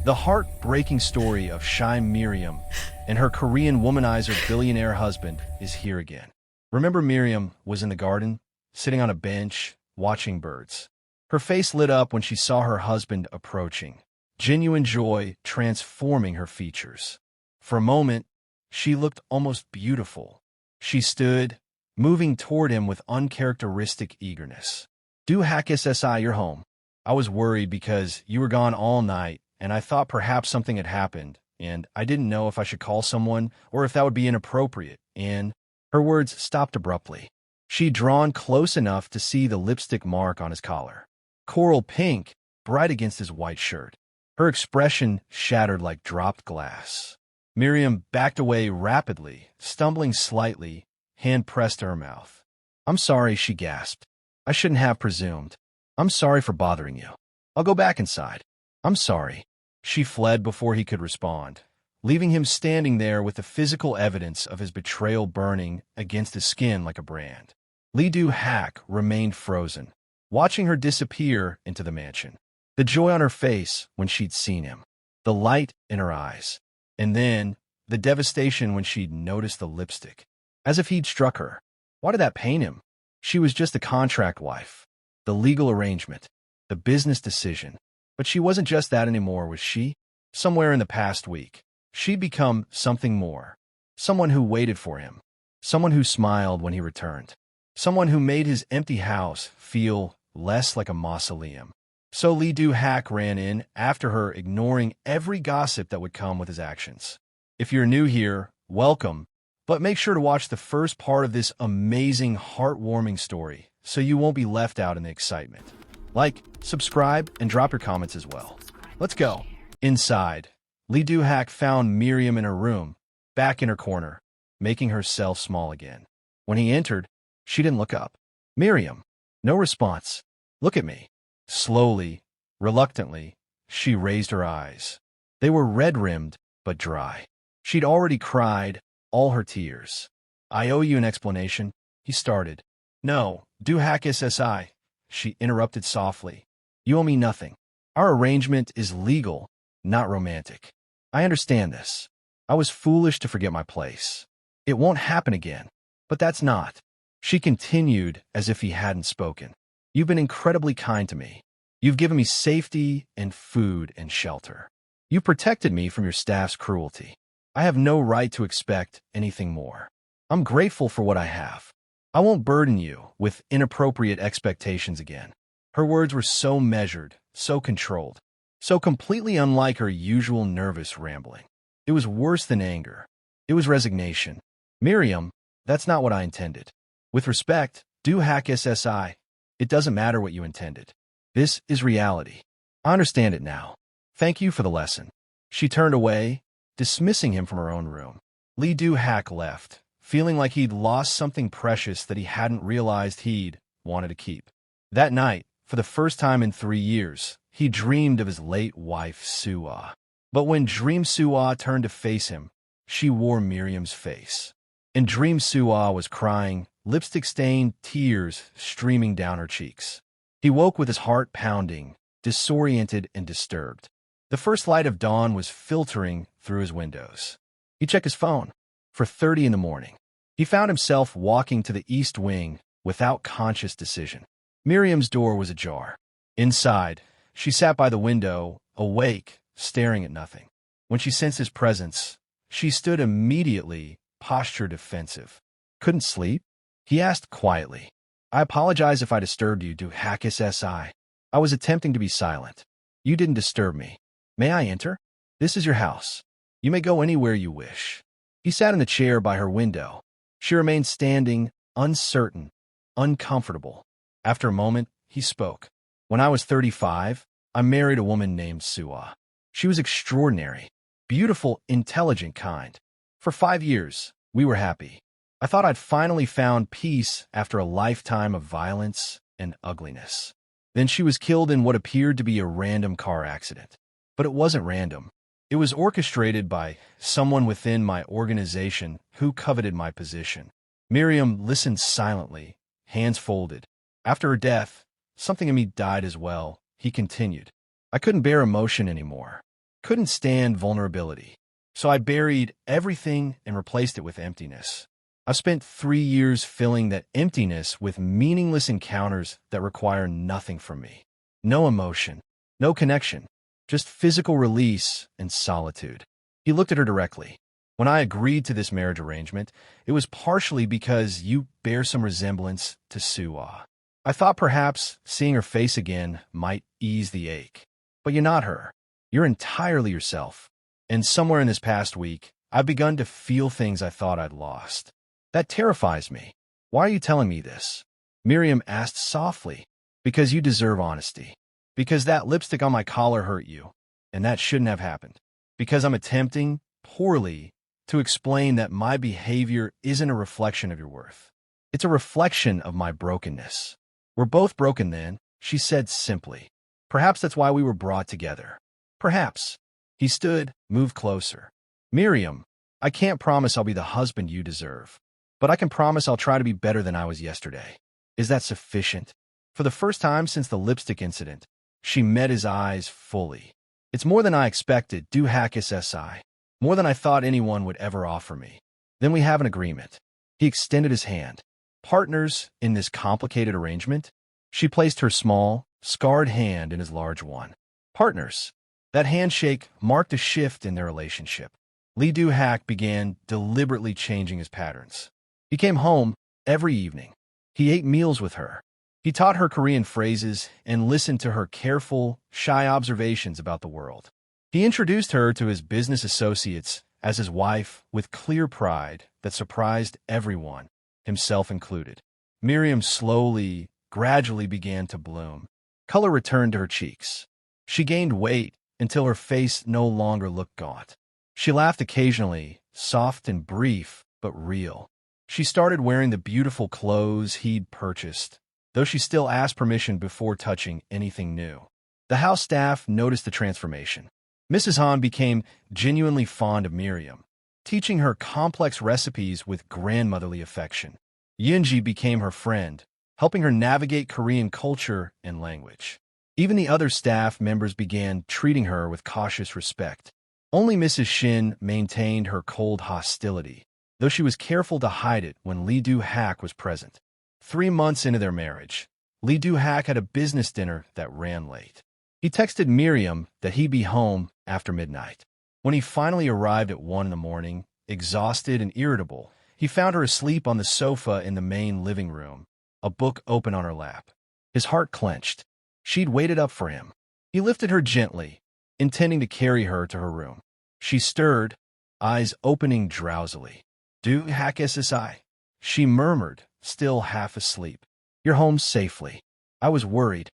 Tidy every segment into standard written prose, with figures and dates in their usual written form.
The heartbreaking story of shy Miriam and her Korean womanizer billionaire husband is here again. Remember, Miriam was in the garden, sitting on a bench, watching birds. Her face lit up when she saw her husband approaching, genuine joy transforming her features. For a moment, she looked almost beautiful. She stood, moving toward him with uncharacteristic eagerness. "Doo Hak SSI, you're home. I was worried because you were gone all night, and I thought perhaps something had happened, and I didn't know if I should call someone or if that would be inappropriate." And her words stopped abruptly. She'd drawn close enough to see the lipstick mark on his collar. Coral pink, bright against his white shirt. Her expression shattered like dropped glass. Miriam backed away rapidly, stumbling slightly, hand pressed to her mouth. "I'm sorry," she gasped. "I shouldn't have presumed. I'm sorry for bothering you. I'll go back inside. I'm sorry." She fled before he could respond, leaving him standing there with the physical evidence of his betrayal burning against his skin like a brand. Lee Doo Hak remained frozen, watching her disappear into the mansion. The joy on her face when she'd seen him, the light in her eyes, and then the devastation when she'd noticed the lipstick, as if he'd struck her. Why did that pain him? She was just the contract wife, the legal arrangement, the business decision. But she wasn't just that anymore, was she? Somewhere in the past week, she'd become something more. Someone who waited for him. Someone who smiled when he returned. Someone who made his empty house feel less like a mausoleum. So Lee Doo Hak ran in after her, ignoring every gossip that would come with his actions. If you're new here, welcome, but make sure to watch the first part of this amazing, heartwarming story so you won't be left out in the excitement. Like, subscribe, and drop your comments as well. Let's go. Inside, Lee Doo Hak found Miriam in her room, back in her corner, making herself small again. When he entered, she didn't look up. "Miriam." No response. "Look at me." Slowly, reluctantly, she raised her eyes. They were red-rimmed, but dry. She'd already cried all her tears. "I owe you an explanation," he started. "No, Doo Hak SSI," she interrupted softly. "You owe me nothing. Our arrangement is legal, not romantic. I understand this. I was foolish to forget my place. It won't happen again. But that's not." She continued as if he hadn't spoken. "You've been incredibly kind to me. You've given me safety and food and shelter. You protected me from your staff's cruelty. I have no right to expect anything more. I'm grateful for what I have. I won't burden you with inappropriate expectations again." Her words were so measured, so controlled, so completely unlike her usual nervous rambling. It was worse than anger. It was resignation. "Miriam, that's not what I intended. With respect, Doo Hak SSI, it doesn't matter what you intended. This is reality. I understand it now. Thank you for the lesson." She turned away, dismissing him from her own room. Lee Doo Hak left, feeling like he'd lost something precious that he hadn't realized he'd wanted to keep. That night, for the first time in 3 years, he dreamed of his late wife, Soo-ah. But when Dream Soo-ah turned to face him, she wore Miriam's face. And Dream Soo-ah was crying, lipstick-stained, tears streaming down her cheeks. He woke with his heart pounding, disoriented and disturbed. The first light of dawn was filtering through his windows. He checked his phone. 4:30 in the morning. He found himself walking to the east wing without conscious decision. Miriam's door was ajar. Inside, she sat by the window, awake, staring at nothing. When she sensed his presence, she stood immediately, posture defensive. "Couldn't sleep?" he asked quietly. "I apologize if I disturbed you, Doo Hak SSI. I was attempting to be silent. You didn't disturb me. May I enter? This is your house. You may go anywhere you wish." He sat in the chair by her window. She remained standing, uncertain, uncomfortable. After a moment, he spoke. "When I was 35, I married a woman named Soo-ah. She was extraordinary, beautiful, intelligent, kind. For 5 years, we were happy. I thought I'd finally found peace after a lifetime of violence and ugliness. Then she was killed in what appeared to be a random car accident. But it wasn't random. It was orchestrated by someone within my organization who coveted my position." Miriam listened silently, hands folded. "After her death, something in me died as well," he continued. "I couldn't bear emotion anymore. couldn't stand vulnerability. So I buried everything and replaced it with emptiness. I've spent 3 years filling that emptiness with meaningless encounters that require nothing from me. No emotion, no connection, just physical release and solitude. He looked at her directly. When I agreed to this marriage arrangement, it was partially because you bear some resemblance to Suwa. I thought perhaps seeing her face again might ease the ache. But you're not her. You're entirely yourself. And somewhere in this past week, I've begun to feel things I thought I'd lost. That terrifies me. Why are you telling me this? Miriam asked softly. Because you deserve honesty. Because that lipstick on my collar hurt you, and that shouldn't have happened. Because I'm attempting, poorly, to explain that my behavior isn't a reflection of your worth. It's a reflection of my brokenness. We're both broken then, she said simply. Perhaps that's why we were brought together. Perhaps. He stood, moved closer. Miriam, I can't promise I'll be the husband you deserve. But I can promise I'll try to be better than I was yesterday. Is that sufficient? For the first time since the lipstick incident, she met his eyes fully. It's more than I expected, Doo Hak SSI. More than I thought anyone would ever offer me. Then we have an agreement. He extended his hand. Partners in this complicated arrangement? She placed her small, scarred hand in his large one. Partners. That handshake marked a shift in their relationship. Lee Doo Hak began deliberately changing his patterns. He came home every evening. He ate meals with her. He taught her Korean phrases and listened to her careful, shy observations about the world. He introduced her to his business associates as his wife with clear pride that surprised everyone, himself included. Miriam slowly, gradually began to bloom. Color returned to her cheeks. She gained weight until her face no longer looked gaunt. She laughed occasionally, soft and brief, but real. She started wearing the beautiful clothes he'd purchased, though she still asked permission before touching anything new. The house staff noticed the transformation. Mrs. Han became genuinely fond of Miriam, teaching her complex recipes with grandmotherly affection. Yunji became her friend, helping her navigate Korean culture and language. Even the other staff members began treating her with cautious respect. Only Mrs. Shin maintained her cold hostility, though she was careful to hide it when Lee Doo Hak was present. 3 months into their marriage, Lee Doo Hak had a business dinner that ran late. He texted Miriam that he'd be home after midnight. When he finally arrived at 1 in the morning, exhausted and irritable, he found her asleep on the sofa in the main living room, a book open on her lap. His heart clenched. She'd waited up for him. He lifted her gently, intending to carry her to her room. She stirred, eyes opening drowsily. Doo Hak SSI, she murmured, still half asleep. You're home safely. I was worried.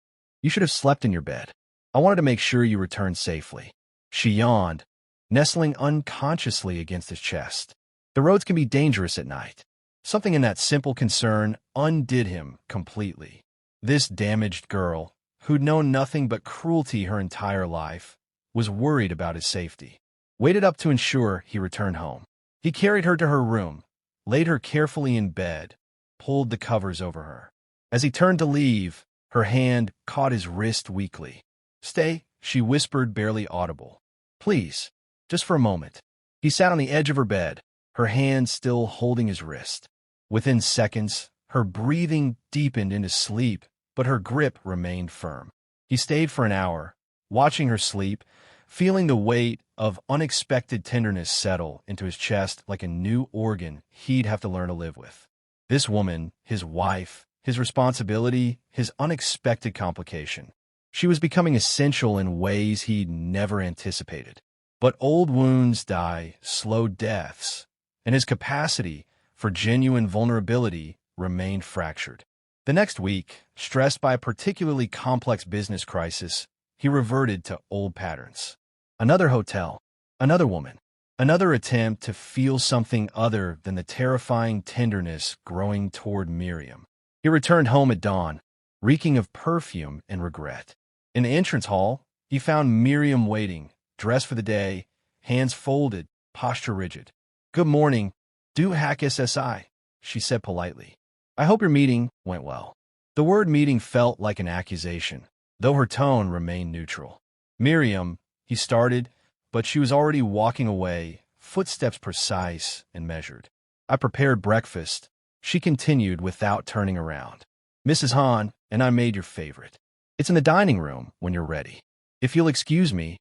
You should have slept in your bed. I wanted to make sure you returned safely. She yawned, nestling unconsciously against his chest. The roads can be dangerous at night. Something in that simple concern undid him completely. This damaged girl, who'd known nothing but cruelty her entire life, was worried about his safety. Waited up to ensure he returned home. He carried her to her room, laid her carefully in bed, pulled the covers over her. As he turned to leave, her hand caught his wrist weakly. Stay, she whispered, barely audible. Please, just for a moment. He sat on the edge of her bed, her hand still holding his wrist. Within seconds, her breathing deepened into sleep, but her grip remained firm. He stayed for an hour, watching her sleep, feeling the weight of unexpected tenderness settle into his chest like a new organ he'd have to learn to live with. This woman, his wife, his responsibility, his unexpected complication. She was becoming essential in ways he'd never anticipated. But old wounds die slow deaths, and his capacity for genuine vulnerability remained fractured. The next week, stressed by a particularly complex business crisis, he reverted to old patterns. Another hotel, another woman, another attempt to feel something other than the terrifying tenderness growing toward Miriam. He returned home at dawn, reeking of perfume and regret. In the entrance hall, he found Miriam waiting, dressed for the day, hands folded, posture rigid. Good morning, Doo Hak SSI, she said politely. I hope your meeting went well. The word meeting felt like an accusation, though her tone remained neutral. Miriam, he started, but she was already walking away, footsteps precise and measured. I prepared breakfast, she continued without turning around. Mrs. Han, and I made your favorite. It's in the dining room when you're ready. If you'll excuse me,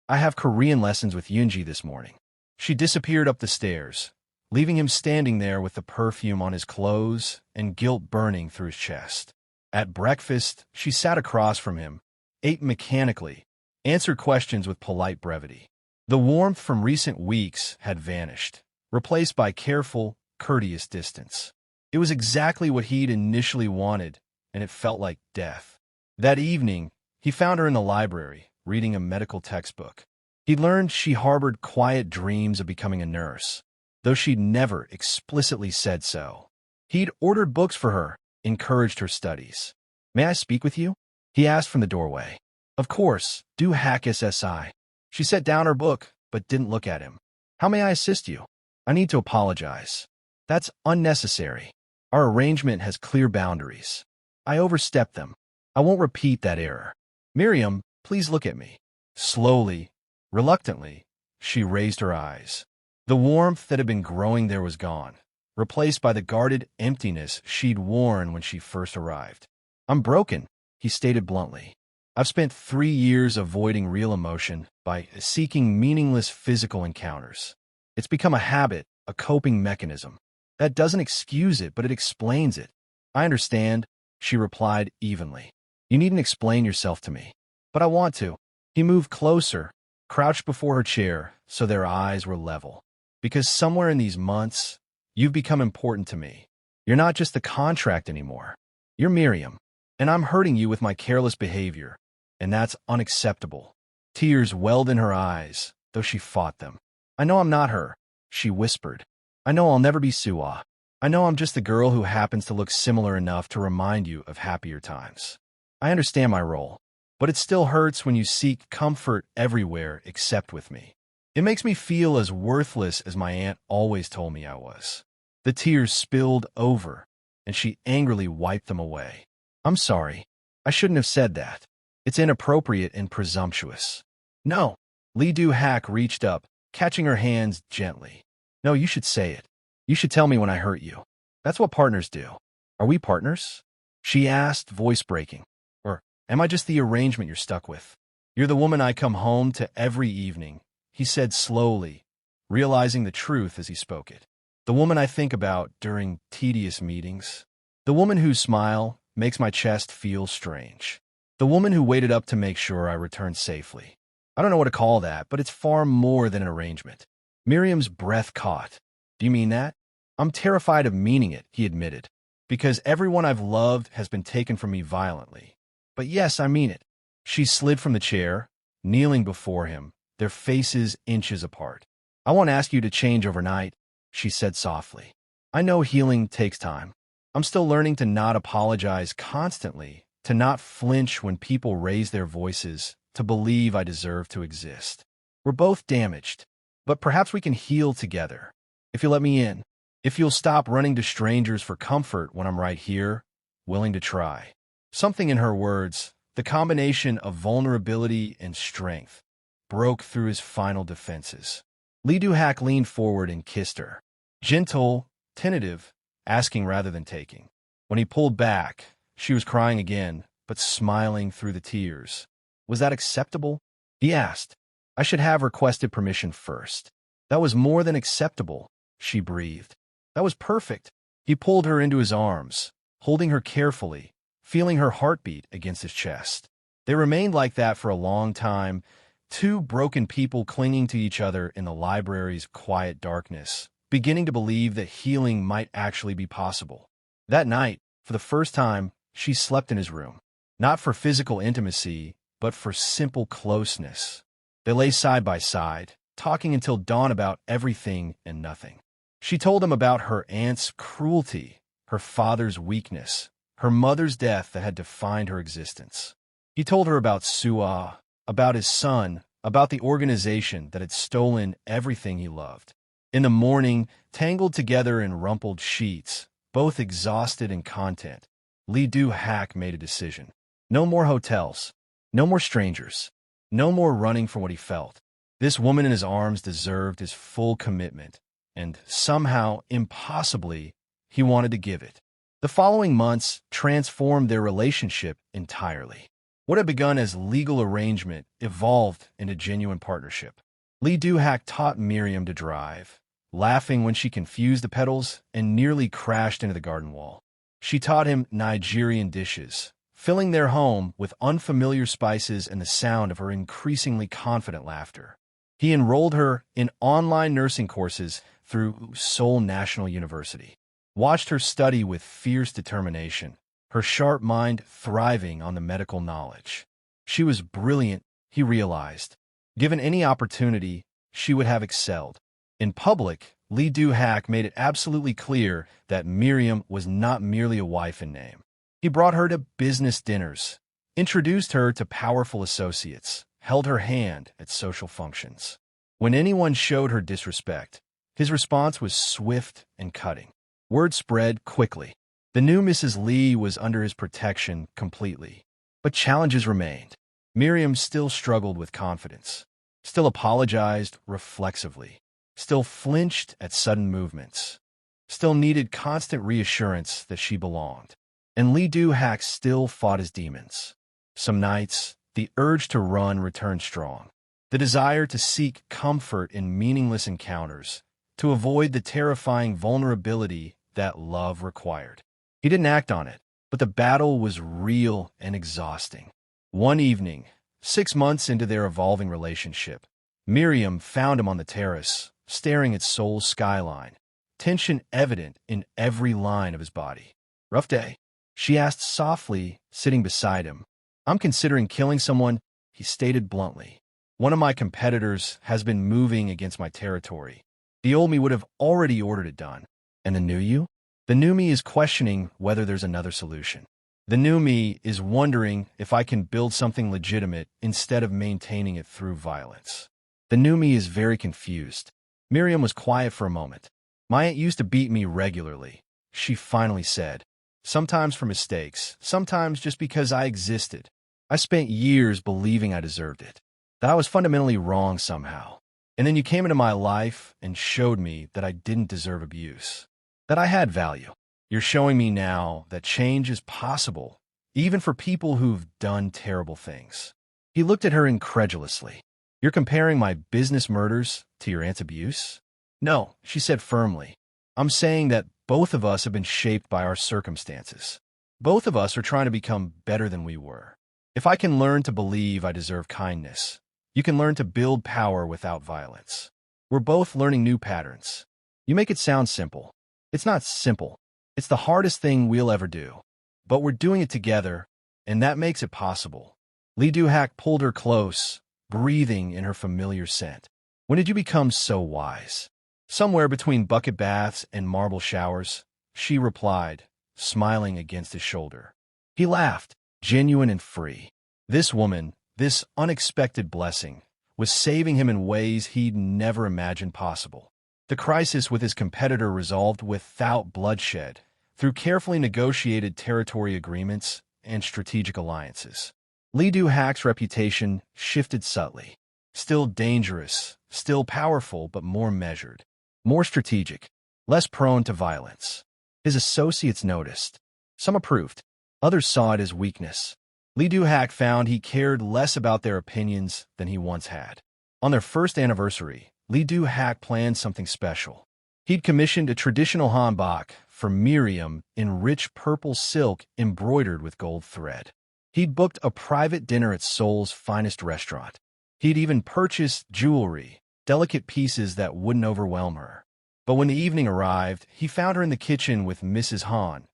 I have Korean lessons with Yoonji this morning. She disappeared up the stairs, leaving him standing there with the perfume on his clothes and guilt burning through his chest. At breakfast, she sat across from him, ate mechanically, answered questions with polite brevity. The warmth from recent weeks had vanished, replaced by careful, courteous distance. It was exactly what he'd initially wanted, and it felt like death. That evening, he found her in the library, reading a medical textbook. He learned she harbored quiet dreams of becoming a nurse, though she'd never explicitly said so. He'd ordered books for her, encouraged her studies. "May I speak with you?" he asked from the doorway. "Of course, Doo Hak SSI." She set down her book, but didn't look at him. "How may I assist you?" "I need to apologize. That's unnecessary. Our arrangement has clear boundaries. I overstepped them. I won't repeat that error. Miriam, please look at me." Slowly, reluctantly, she raised her eyes. The warmth that had been growing there was gone, replaced by the guarded emptiness she'd worn when she first arrived. "I'm broken," he stated bluntly. "I've spent 3 years avoiding real emotion by seeking meaningless physical encounters. It's become a habit, a coping mechanism. That doesn't excuse it, but it explains it." "I understand," she replied evenly. "You needn't explain yourself to me." "But I want to." He moved closer, crouched before her chair so their eyes were level. "Because somewhere in these months, you've become important to me. You're not just the contract anymore. You're Miriam, and I'm hurting you with my careless behavior, and that's unacceptable." Tears welled in her eyes, though she fought them. "I know I'm not her," she whispered. "I know I'll never be Suah. I know I'm just the girl who happens to look similar enough to remind you of happier times. I understand my role, but it still hurts when you seek comfort everywhere except with me. It makes me feel as worthless as my aunt always told me I was." The tears spilled over, and she angrily wiped them away. "I'm sorry. I shouldn't have said that. It's inappropriate and presumptuous." "No." Lee Doo Hak reached up, catching her hands gently. "No, you should say it. You should tell me when I hurt you. That's what partners do." "Are we partners?" she asked, voice breaking. "Or am I just the arrangement you're stuck with?" "You're the woman I come home to every evening," he said slowly, realizing the truth as he spoke it. "The woman I think about during tedious meetings. The woman whose smile makes my chest feel strange. The woman who waited up to make sure I returned safely. I don't know what to call that, but it's far more than an arrangement." Miriam's breath caught. "Do you mean that?" "I'm terrified of meaning it," he admitted, "because everyone I've loved has been taken from me violently. But yes, I mean it." She slid from the chair, kneeling before him, their faces inches apart. "I won't ask you to change overnight," she said softly. "I know healing takes time. I'm still learning to not apologize constantly, to not flinch when people raise their voices, to believe I deserve to exist. We're both damaged, but perhaps we can heal together. If you'll let me in. If you'll stop running to strangers for comfort when I'm right here, willing to try." Something in her words, the combination of vulnerability and strength, broke through his final defenses. Lee Doo Hak leaned forward and kissed her. Gentle, tentative, asking rather than taking. When he pulled back, she was crying again, but smiling through the tears. "Was that acceptable?" he asked. "I should have requested permission first." "That was more than acceptable," she breathed. "That was perfect." He pulled her into his arms, holding her carefully, feeling her heartbeat against his chest. They remained like that for a long time, two broken people clinging to each other in the library's quiet darkness, beginning to believe that healing might actually be possible. That night, for the first time, she slept in his room, not for physical intimacy, but for simple closeness. They lay side by side, talking until dawn about everything and nothing. She told him about her aunt's cruelty, her father's weakness, her mother's death that had defined her existence. He told her about Suah, about his son, about the organization that had stolen everything he loved. In the morning, tangled together in rumpled sheets, both exhausted and content, Lee Doo Hak made a decision. No more hotels, no more strangers, no more running from what he felt. This woman in his arms deserved his full commitment, and somehow, impossibly, he wanted to give it. The following months transformed their relationship entirely. What had begun as legal arrangement evolved into genuine partnership. Lee Doo Hak taught Miriam to drive, laughing when she confused the pedals and nearly crashed into the garden wall. She taught him Nigerian dishes, filling their home with unfamiliar spices and the sound of her increasingly confident laughter. He enrolled her in online nursing courses through Seoul National University, watched her study with fierce determination, her sharp mind thriving on the medical knowledge. She was brilliant, he realized. Given any opportunity, she would have excelled. In public, Lee Doo Hak made it absolutely clear that Miriam was not merely a wife in name. He brought her to business dinners, introduced her to powerful associates, held her hand at social functions. When anyone showed her disrespect, his response was swift and cutting. Word spread quickly. The new Mrs. Lee was under his protection completely. But challenges remained. Miriam still struggled with confidence, still apologized reflexively, still flinched at sudden movements, still needed constant reassurance that she belonged. And Lee Doo Hak still fought his demons. Some nights, the urge to run returned strong, the desire to seek comfort in meaningless encounters, to avoid the terrifying vulnerability that love required. He didn't act on it, but the battle was real and exhausting. One evening, 6 months into their evolving relationship, Miriam found him on the terrace, staring at Seoul's skyline, tension evident in every line of his body. "Rough day?" she asked softly, sitting beside him. "I'm considering killing someone," he stated bluntly. "One of my competitors has been moving against my territory. The old me would have already ordered it done. And the new you? The new me is questioning whether there's another solution. The new me is wondering if I can build something legitimate instead of maintaining it through violence. The new me is very confused." Miriam was quiet for a moment. "My aunt used to beat me regularly," she finally said. "Sometimes for mistakes, sometimes just because I existed. I spent years believing I deserved it, that I was fundamentally wrong somehow. And then you came into my life and showed me that I didn't deserve abuse, that I had value. You're showing me now that change is possible, even for people who've done terrible things." He looked at her incredulously. "You're comparing my business murders to your aunt's abuse?" "No," she said firmly. "I'm saying that both of us have been shaped by our circumstances. Both of us are trying to become better than we were. If I can learn to believe I deserve kindness, you can learn to build power without violence. We're both learning new patterns. You make it sound simple. It's not simple. It's the hardest thing we'll ever do. But we're doing it together, and that makes it possible." Lee Doo Hak pulled her close, breathing in her familiar scent. "When did you become so wise?" "Somewhere between bucket baths and marble showers," she replied, smiling against his shoulder. He laughed, genuine and free. This woman, this unexpected blessing, was saving him in ways he'd never imagined possible. The crisis with his competitor resolved without bloodshed, through carefully negotiated territory agreements and strategic alliances. Lee Doo Hak's reputation shifted subtly. Still dangerous, still powerful, but more measured, more strategic, less prone to violence. His associates noticed. Some approved. Others saw it as weakness. Lee Doo Hak found he cared less about their opinions than he once had. On their first anniversary, Lee Doo Hak planned something special. He'd commissioned a traditional hanbok for Miriam in rich purple silk embroidered with gold thread. He'd booked a private dinner at Seoul's finest restaurant. He'd even purchased jewelry, delicate pieces that wouldn't overwhelm her. But when the evening arrived, he found her in the kitchen with Mrs. Han,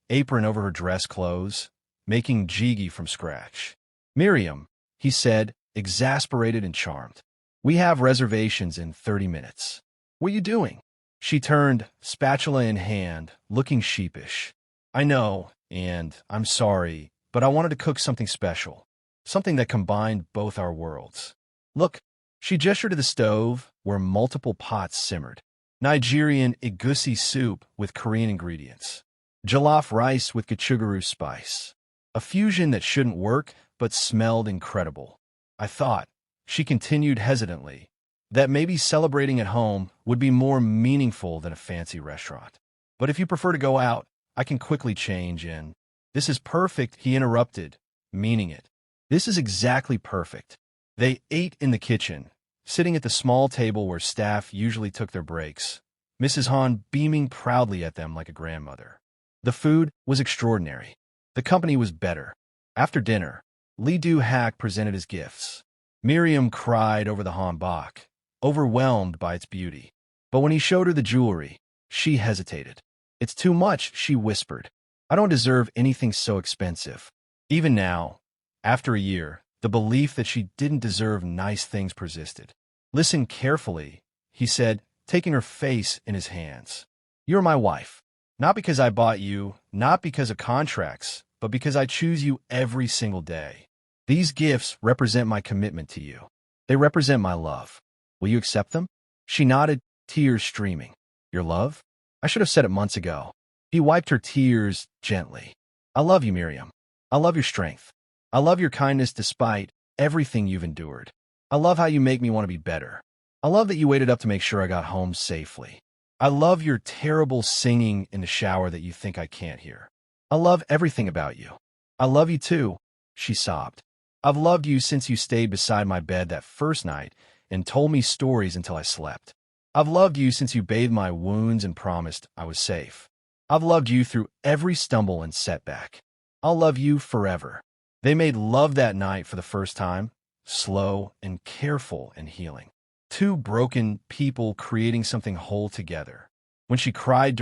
apron over her dress clothes, making jjigae from scratch. "Miriam," he said, exasperated and charmed. "We have reservations in 30 minutes. What are you doing?" She turned, spatula in hand, looking sheepish. "I know, and I'm sorry, but I wanted to cook something special, something that combined both our worlds. Look." She gestured to the stove, where multiple pots simmered. Nigerian egusi soup with Korean ingredients. Jollof rice with gochugaru spice. A fusion that shouldn't work, but smelled incredible. "I thought," she continued hesitantly, that maybe celebrating at home would be more meaningful than a fancy restaurant. But if you prefer to go out, I can quickly change in. This is perfect, he interrupted, meaning it. This is exactly perfect. They ate in the kitchen, sitting at the small table where staff usually took their breaks, Mrs. Han beaming proudly at them like a grandmother. The food was extraordinary. The company was better. After dinner, Lee Doo Hak presented his gifts. Miriam cried over the hanbok, overwhelmed by its beauty. But when he showed her the jewelry, she hesitated. It's too much, she whispered. I don't deserve anything so expensive. Even now, after a year, the belief that she didn't deserve nice things persisted. Listen carefully, he said, taking her face in his hands. You're my wife. Not because I bought you, not because of contracts, but because I choose you every single day. These gifts represent my commitment to you. They represent my love. Will you accept them? She nodded, tears streaming. Your love? I should have said it months ago. He wiped her tears gently. I love you, Miriam. I love your strength. I love your kindness despite everything you've endured. I love how you make me want to be better. I love that you waited up to make sure I got home safely. I love your terrible singing in the shower that you think I can't hear. I love everything about you. I love you too, she sobbed. I've loved you since you stayed beside my bed that first night and told me stories until I slept. I've loved you since you bathed my wounds and promised I was safe. I've loved you through every stumble and setback. I'll love you forever. They made love that night for the first time, slow and careful and healing. Two broken people creating something whole together. When she cried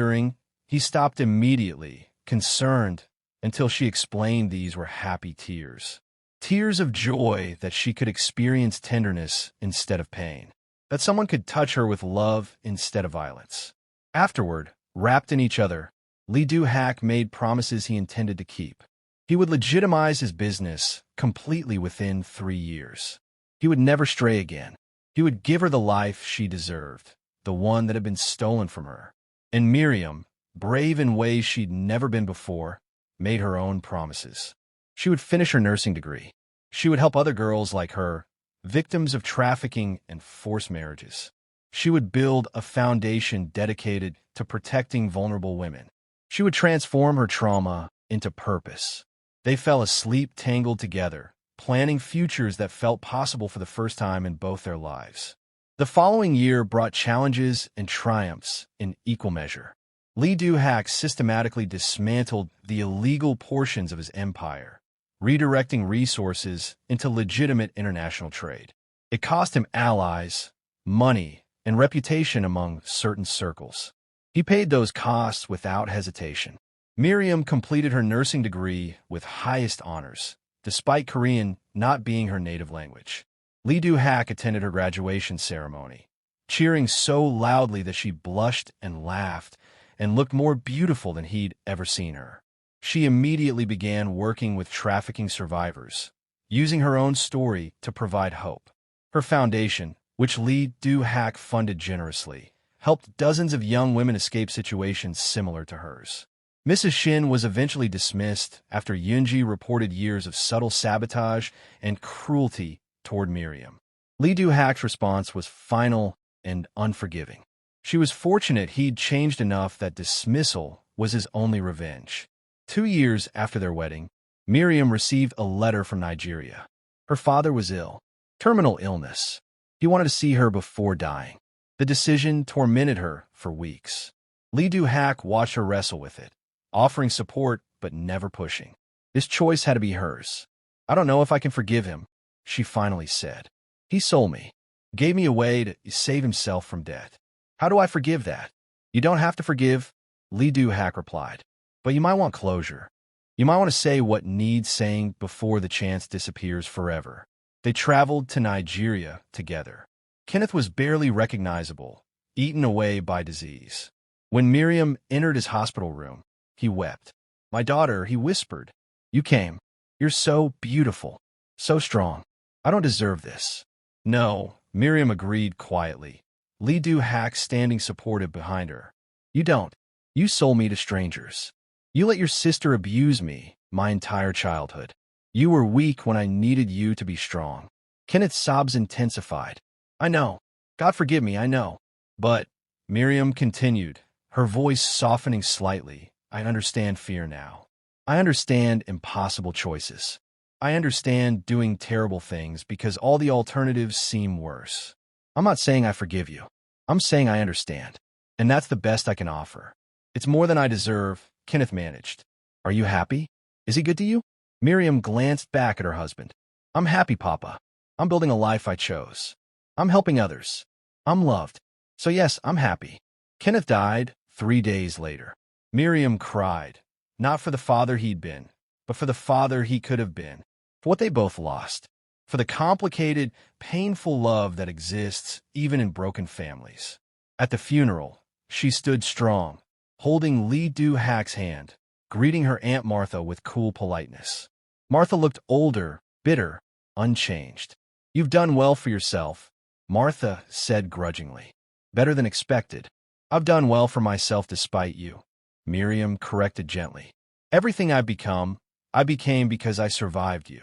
he stopped immediately, concerned, until she explained these were happy tears. Tears of joy that she could experience tenderness instead of pain. That someone could touch her with love instead of violence. Afterward, wrapped in each other, Lee Doo Hak made promises he intended to keep. He would legitimize his business completely within 3 years. He would never stray again. He would give her the life she deserved, the one that had been stolen from her. And Miriam, brave in ways she'd never been before, made her own promises. She would finish her nursing degree. She would help other girls like her, victims of trafficking and forced marriages. She would build a foundation dedicated to protecting vulnerable women. She would transform her trauma into purpose. They fell asleep tangled together, planning futures that felt possible for the first time in both their lives. The following year brought challenges and triumphs in equal measure. Lee Doo Hak systematically dismantled the illegal portions of his empire, redirecting resources into legitimate international trade. It cost him allies, money, and reputation among certain circles. He paid those costs without hesitation. Miriam completed her nursing degree with highest honors, despite Korean not being her native language. Lee Doo Hak attended her graduation ceremony, cheering so loudly that she blushed and laughed and looked more beautiful than he'd ever seen her. She immediately began working with trafficking survivors, using her own story to provide hope. Her foundation, which Lee Doo Hak funded generously, helped dozens of young women escape situations similar to hers. Mrs. Shin was eventually dismissed after Yoonji reported years of subtle sabotage and cruelty toward Miriam. Lee Doo Hak's response was final and unforgiving. She was fortunate he'd changed enough that dismissal was his only revenge. 2 years after their wedding, Miriam received a letter from Nigeria. Her father was ill, terminal illness. He wanted to see her before dying. The decision tormented her for weeks. Lee Doo Hak watched her wrestle with it, offering support but never pushing. This choice had to be hers. I don't know if I can forgive him, she finally said. He sold me, gave me a way to save himself from debt. How do I forgive that? You don't have to forgive, Lee Doo Hak replied. But you might want closure. You might want to say what needs saying before the chance disappears forever. They traveled to Nigeria together. Kenneth was barely recognizable, eaten away by disease. When Miriam entered his hospital room, he wept. My daughter, he whispered. You came. You're so beautiful, so strong. I don't deserve this. No, Miriam agreed quietly. Lee Doo Hak standing supportive behind her. You don't. You sold me to strangers. You let your sister abuse me my entire childhood. You were weak when I needed you to be strong. Kenneth's sobs intensified. I know. God forgive me, I know. But, Miriam continued, her voice softening slightly, I understand fear now. I understand impossible choices. I understand doing terrible things because all the alternatives seem worse. I'm not saying I forgive you. I'm saying I understand. And that's the best I can offer. It's more than I deserve, Kenneth managed. Are you happy? Is he good to you? Miriam glanced back at her husband. I'm happy, Papa. I'm building a life I chose. I'm helping others. I'm loved. So yes, I'm happy. Kenneth died 3 days later. Miriam cried, not for the father he'd been, but for the father he could have been, for what they both lost, for the complicated, painful love that exists even in broken families. At the funeral, she stood strong, holding Lee Doo Hak's hand, greeting her Aunt Martha with cool politeness. Martha looked older, bitter, unchanged. You've done well for yourself, Martha said grudgingly. Better than expected. I've done well for myself despite you, Miriam corrected gently. Everything I've become, I became because I survived you.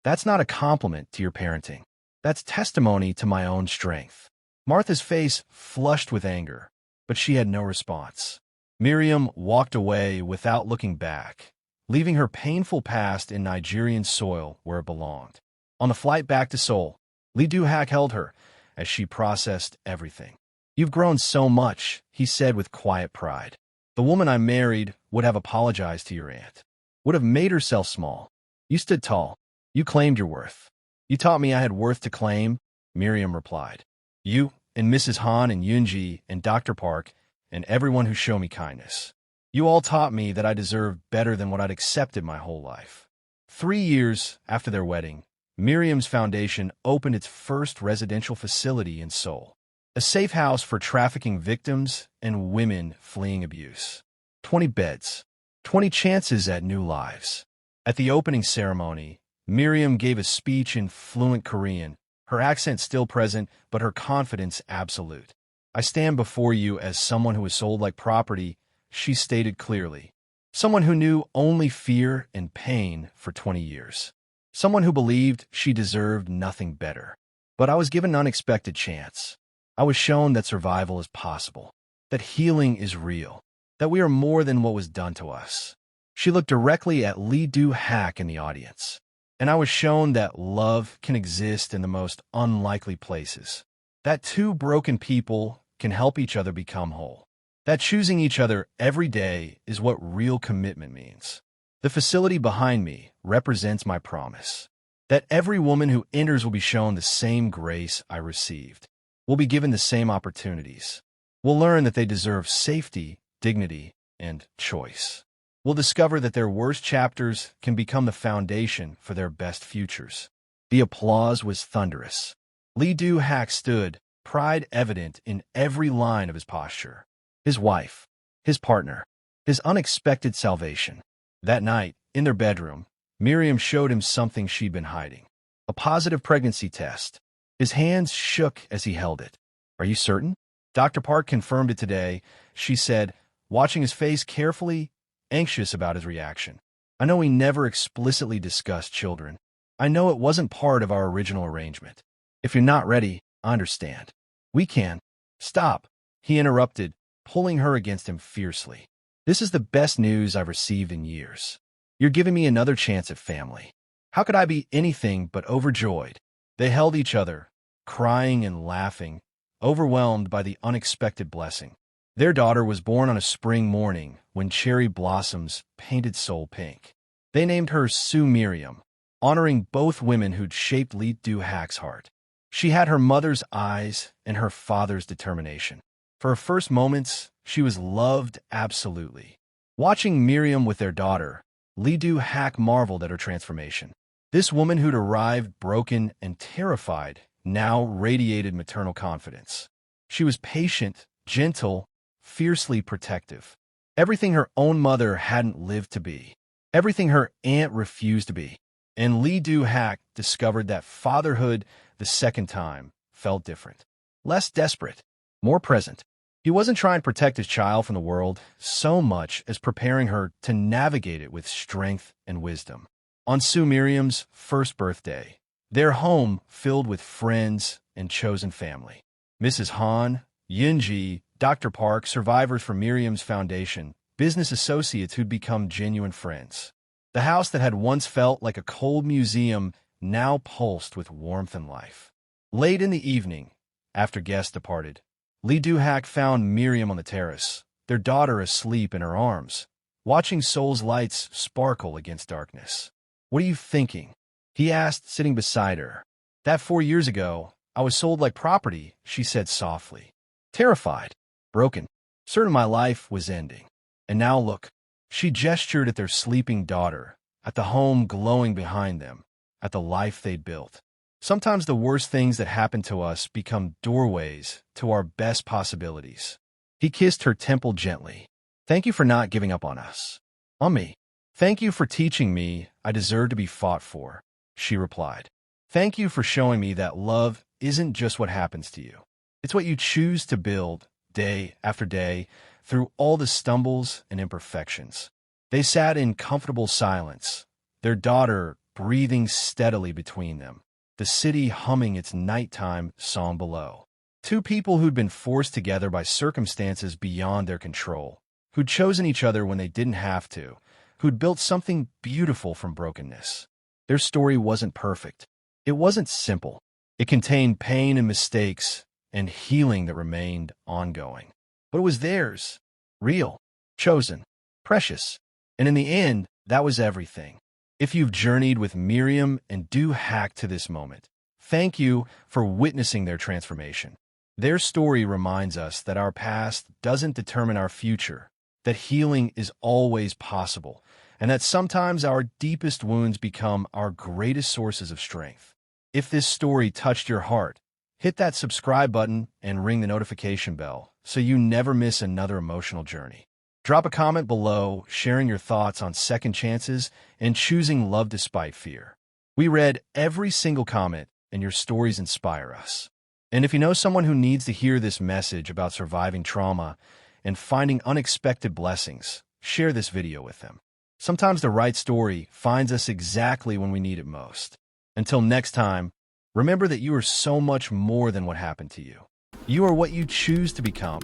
That's not a compliment to your parenting. That's testimony to my own strength. Martha's face flushed with anger, but she had no response. Miriam walked away without looking back, leaving her painful past in Nigerian soil where it belonged. On the flight back to Seoul, Lee Doo Hak held her as she processed everything. You've grown so much, he said with quiet pride. The woman I married would have apologized to your aunt, would have made herself small. You stood tall. You claimed your worth. You taught me I had worth to claim, Miriam replied. You and Mrs. Han and Yunji and Dr. Park and everyone who showed me kindness. You all taught me that I deserved better than what I'd accepted my whole life. 3 years after their wedding, Miriam's foundation opened its first residential facility in Seoul, a safe house for trafficking victims and women fleeing abuse. 20 beds, 20 chances at new lives. At the opening ceremony, Miriam gave a speech in fluent Korean, her accent still present, but her confidence absolute. I stand before you as someone who was sold like property, she stated clearly. Someone who knew only fear and pain for 20 years. Someone who believed she deserved nothing better. But I was given an unexpected chance. I was shown that survival is possible, that healing is real, that we are more than what was done to us. She looked directly at Lee Doo Hak in the audience, and I was shown that love can exist in the most unlikely places, that two broken people can help each other become whole, that choosing each other every day is what real commitment means. The facility behind me represents my promise, that every woman who enters will be shown the same grace I received, will be given the same opportunities, will learn that they deserve safety, dignity, and choice. Will discover that their worst chapters can become the foundation for their best futures. The applause was thunderous. Lee Doo Hak stood, pride evident in every line of his posture. His wife, his partner, his unexpected salvation. That night, in their bedroom, Miriam showed him something she'd been hiding. A positive pregnancy test. His hands shook as he held it. Are you certain? Dr. Park confirmed it today, she said, watching his face carefully, anxious about his reaction. I know we never explicitly discussed children. I know it wasn't part of our original arrangement. If you're not ready, I understand. We can. Stop, he interrupted, pulling her against him fiercely. This is the best news I've received in years. You're giving me another chance at family. How could I be anything but overjoyed? They held each other, crying and laughing, overwhelmed by the unexpected blessing. Their daughter was born on a spring morning when cherry blossoms painted Seoul pink. They named her Sue Miriam, honoring both women who'd shaped Lee Doo Hak's heart. She had her mother's eyes and her father's determination. For her first moments, she was loved absolutely. Watching Miriam with their daughter, Lee Doo Hak marveled at her transformation. This woman who'd arrived broken and terrified now radiated maternal confidence. She was patient, gentle, fiercely protective. Everything her own mother hadn't lived to be. Everything her aunt refused to be. And Lee Doo Hak discovered that fatherhood, the second time, felt different. Less desperate, more present. He wasn't trying to protect his child from the world so much as preparing her to navigate it with strength and wisdom. On Sue Miriam's first birthday, their home filled with friends and chosen family. Mrs. Han, Yinji, Dr. Park, survivors from Miriam's foundation, business associates who'd become genuine friends. The house that had once felt like a cold museum now pulsed with warmth and life. Late in the evening, after guests departed, Lee Doo Hak found Miriam on the terrace, their daughter asleep in her arms, watching Seoul's lights sparkle against darkness. "What are you thinking?" he asked, sitting beside her. "That 4 years ago, I was sold like property," she said softly. "Terrified, broken, certain my life was ending. And now look." She gestured at their sleeping daughter, at the home glowing behind them, at the life they'd built. Sometimes the worst things that happen to us become doorways to our best possibilities. He kissed her temple gently. "Thank you for not giving up on us. On me. Thank you for teaching me I deserve to be fought for," she replied. "Thank you for showing me that love isn't just what happens to you. It's what you choose to build, day after day, through all the stumbles and imperfections." They sat in comfortable silence, their daughter breathing steadily between them, the city humming its nighttime song below. Two people who'd been forced together by circumstances beyond their control, who'd chosen each other when they didn't have to, who'd built something beautiful from brokenness. Their story wasn't perfect. It wasn't simple. It contained pain and mistakes and healing that remained ongoing. But it was theirs, real, chosen, precious. And in the end, that was everything. If you've journeyed with Miriam and Doo Hak to this moment, thank you for witnessing their transformation. Their story reminds us that our past doesn't determine our future, that healing is always possible, and that sometimes our deepest wounds become our greatest sources of strength. If this story touched your heart, hit that subscribe button and ring the notification bell so you never miss another emotional journey. Drop a comment below, sharing your thoughts on second chances and choosing love despite fear. We read every single comment, and your stories inspire us. And if you know someone who needs to hear this message about surviving trauma and finding unexpected blessings, share this video with them. Sometimes the right story finds us exactly when we need it most. Until next time, remember that you are so much more than what happened to you. You are what you choose to become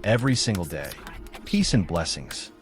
every single day. Peace and blessings.